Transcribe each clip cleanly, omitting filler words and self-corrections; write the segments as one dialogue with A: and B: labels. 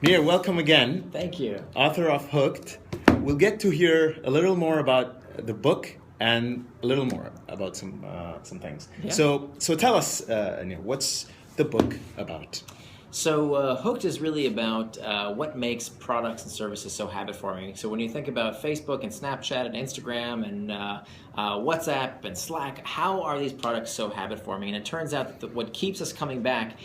A: Nir, welcome again.
B: Thank you.
A: Author of Hooked. We'll get to hear a little more about the book and a little more about some things.
B: Yeah.
A: So tell us, Nir, what's the book about?
B: So Hooked is really about what makes products and services so habit-forming. So when you think about Facebook and Snapchat and Instagram and WhatsApp and Slack, how are these products so habit-forming? And it turns out that what keeps us coming back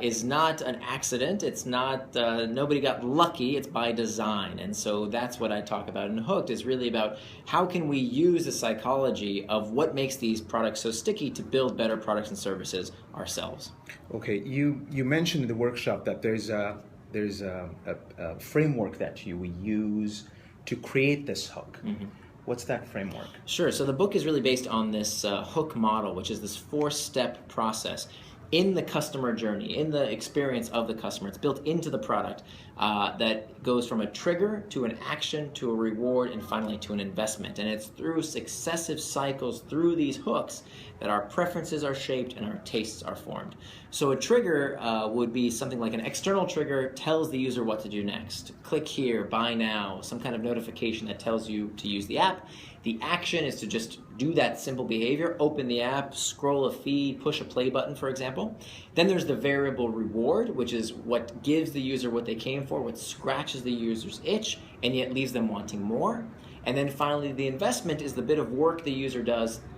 B: is not an accident. It's not, nobody got lucky. It's by design. And so that's what I talk about in Hooked, is really about how can we use the psychology of what makes these products so sticky to build better products and services ourselves.
A: Okay, you mentioned in the workshop that there's a framework that you use to create this hook. Mm-hmm. What's that framework?
B: Sure. So the book is really based on this hook model, which is this 4-step process in the customer journey, in the experience of the customer. It's built into the product that goes from a trigger to an action to a reward and finally to an investment. And it's through successive cycles through these hooks that our preferences are shaped and our tastes are formed. So a trigger would be something like an external trigger tells the user what to do next. Click here, buy now, some kind of notification that tells you to use the app. The action is to just do that simple behavior, open the app, scroll a feed, push a play button, for example. Then there's the variable reward, which is what gives the user what they came for, what scratches the user's itch, and yet leaves them wanting more. And then finally, the investment is the bit of work the user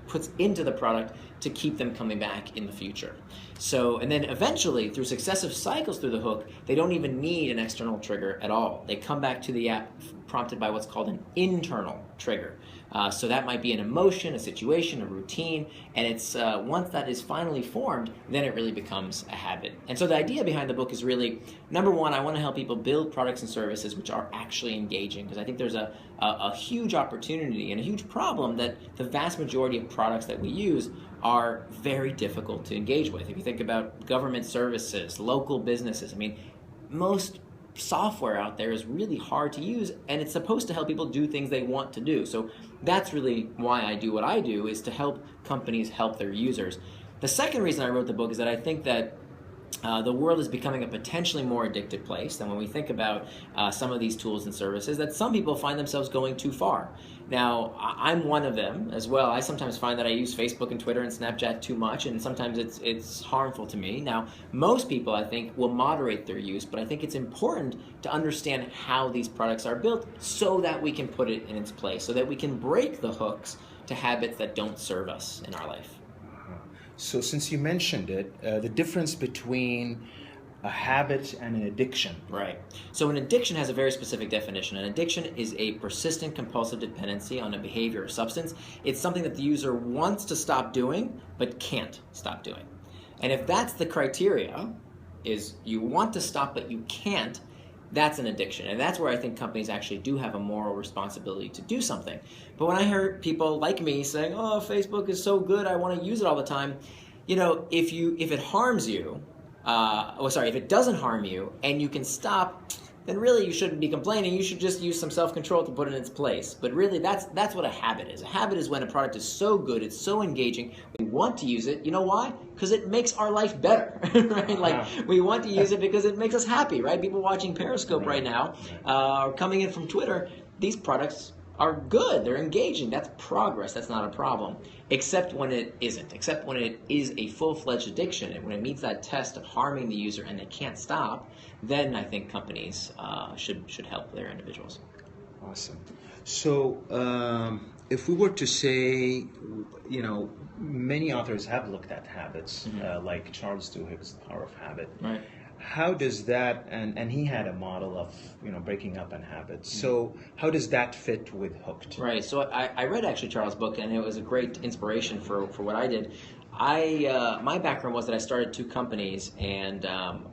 B: puts into the product to keep them coming back in the future. So, and then eventually, through successive cycles through the hook, they don't even need an external trigger at all. They come back to the app prompted by what's called an internal trigger. So that might be an emotion, a situation, a routine, and it's once that is finally formed, then it really becomes a habit. And so the idea behind the book is really, number one, I want to help people build products and services which are actually engaging, because I think there's a huge opportunity and a huge problem that the vast majority of products that we use are very difficult to engage with. If you think about government services, local businesses, I mean, most software out there is really hard to use, and it's supposed to help people do things they want to do. So that's really why I do what I do, is to help companies help their users. The second reason I wrote the book is that I think that the world is becoming a potentially more addictive place. And when we think about some of these tools and services, that some people find themselves going too far. Now, I'm one of them as well. I sometimes find that I use Facebook and Twitter and Snapchat too much, and sometimes it's harmful to me. Now, most people, I think, will moderate their use, but I think it's important to understand how these products are built so that we can put it in its place, so that we can break the hooks to habits that don't serve us in our life.
A: So since you mentioned it, the difference between a habit and an addiction.
B: Right. So an addiction has a very specific definition. An addiction is a persistent compulsive dependency on a behavior or substance. It's something that the user wants to stop doing but can't stop doing. And if that's the criteria, is you want to stop but you can't, that's an addiction. And that's where I think companies actually do have a moral responsibility to do something. But when I hear people like me saying, oh, Facebook is so good, I want to use it all the time, you know, if it harms you, if it doesn't harm you and you can stop, then really you shouldn't be complaining. You should just use some self-control to put it in its place. But really, that's what a habit is. A habit is when a product is so good, it's so engaging, we want to use it. You know why? Because it makes our life better, right? Like, we want to use it because it makes us happy, right? People watching Periscope right now, or coming in from Twitter, these products are good, they're engaging, that's progress, that's not a problem. Except when it isn't, except when it is a full-fledged addiction, and when it meets that test of harming the user and they can't stop, then I think companies should help their individuals.
A: Awesome. So if we were to say, you know, many authors have looked at habits, like Charles Duhigg's The Power of Habit.
B: Right.
A: How does that, and he had a model of, you know, breaking up on habits. So how does that fit with Hooked?
B: Right. So I read actually Charles' book, and it was a great inspiration for what I did. My background was that I started 2 companies, and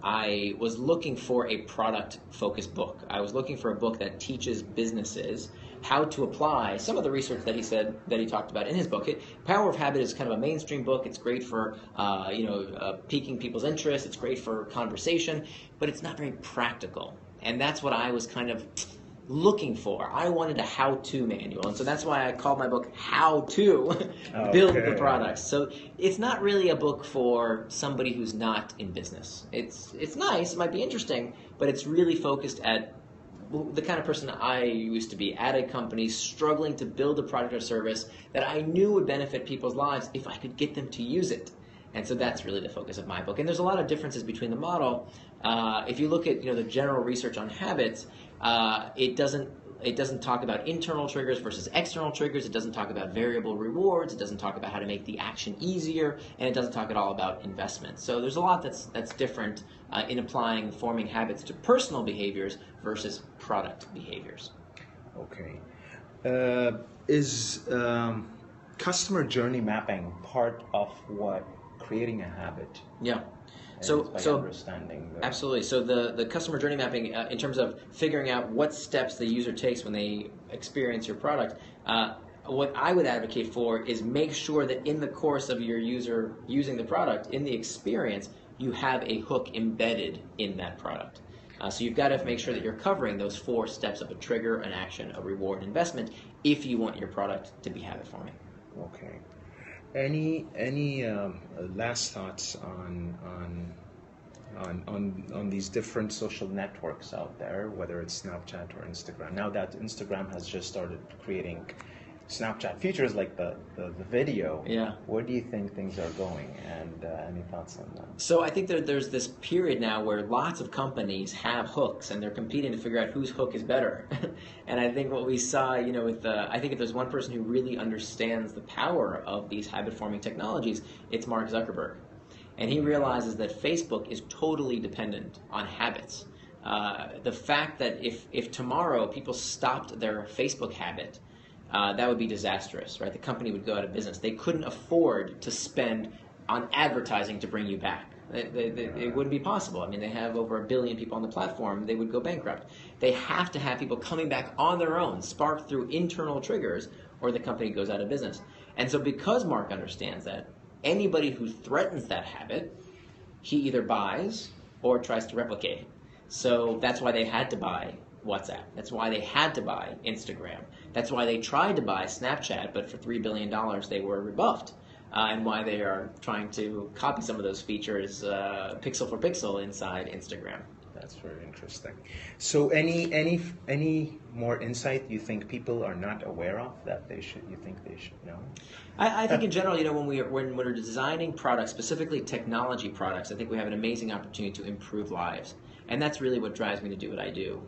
B: I was looking for a product-focused book. I was looking for a book that teaches businesses how to apply some of the research that he talked about in his book. Power of Habit is kind of a mainstream book. It's great for piquing people's interest. It's great for conversation, but it's not very practical. And that's what I was kind of looking for. I wanted a how-to manual, and so that's why I called my book How to Build the Products. So it's not really a book for somebody who's not in business. It's nice, it might be interesting, but it's really focused at the kind of person I used to be at a company, struggling to build a product or service that I knew would benefit people's lives if I could get them to use it. And so that's really the focus of my book. And there's a lot of differences between the model. If you look at the general research on habits, it doesn't talk about internal triggers versus external triggers. It doesn't talk about variable rewards. It doesn't talk about how to make the action easier, and it doesn't talk at all about investment. So there's a lot that's different in applying forming habits to personal behaviors versus product behaviors.
A: Okay. Is customer journey mapping part of what creating a habit?
B: Yeah.
A: So understanding
B: absolutely. So the customer journey mapping, in terms of figuring out what steps the user takes when they experience your product, what I would advocate for is make sure that in the course of your user using the product, in the experience, you have a hook embedded in that product. So you've got to make sure that you're covering those 4 steps of a trigger, an action, a reward, investment, if you want your product to be habit forming.
A: Okay. Any last thoughts on these different social networks out there, whether it's Snapchat or Instagram? Now that Instagram has just started creating Snapchat features like the video, where do you think things are going? And any thoughts on that?
B: So I think there's this period now where lots of companies have hooks, and they're competing to figure out whose hook is better. And I think what we saw, I think if there's one person who really understands the power of these habit-forming technologies, it's Mark Zuckerberg. And he realizes that Facebook is totally dependent on habits. The fact that if tomorrow people stopped their Facebook habit, that would be disastrous, right? The company would go out of business. They couldn't afford to spend on advertising to bring you back. It wouldn't be possible. I mean, they have over 1 billion people on the platform. They would go bankrupt. They have to have people coming back on their own, sparked through internal triggers, or the company goes out of business. And so because Mark understands that, anybody who threatens that habit, he either buys or tries to replicate. So that's why they had to buy WhatsApp. That's why they had to buy Instagram. That's why they tried to buy Snapchat, but for $3 billion they were rebuffed. And why they are trying to copy some of those features pixel for pixel inside Instagram.
A: That's very interesting. So any more insight you think people are not aware of that you think they should know?
B: I think in general, when we're designing products, specifically technology products, I think we have an amazing opportunity to improve lives. And that's really what drives me to do what I do.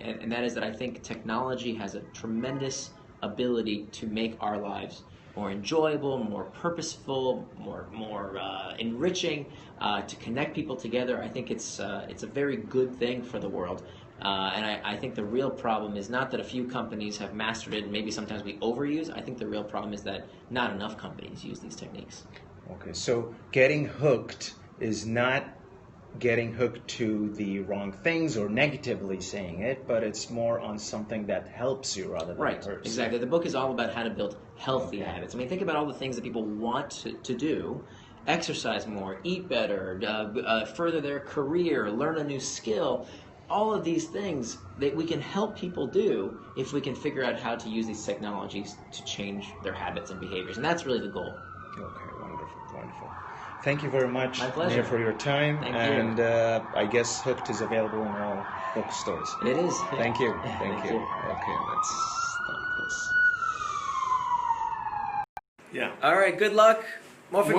B: And that is that I think technology has a tremendous ability to make our lives more enjoyable, more purposeful, more enriching, to connect people together. I think it's a very good thing for the world. And I think the real problem is not that a few companies have mastered it and maybe sometimes we overuse. I think the real problem is that not enough companies use these techniques. Okay,
A: so getting hooked is not getting hooked to the wrong things or negatively saying it, but it's more on something that helps you rather than hurts. Right,
B: exactly. The book is all about how to build healthy habits. I mean, think about all the things that people want to do: exercise more, eat better, further their career, learn a new skill. All of these things that we can help people do if we can figure out how to use these technologies to change their habits and behaviors. And that's really the goal.
A: Okay, wonderful. Thank you very much,
B: my pleasure,
A: Nir, for your time.
B: Thank
A: and
B: you.
A: I guess Hooked is available in all bookstores.
B: It is.
A: Thank you.
B: Thank you.
A: Okay, let's stop this.
B: Yeah. All right, good luck. More for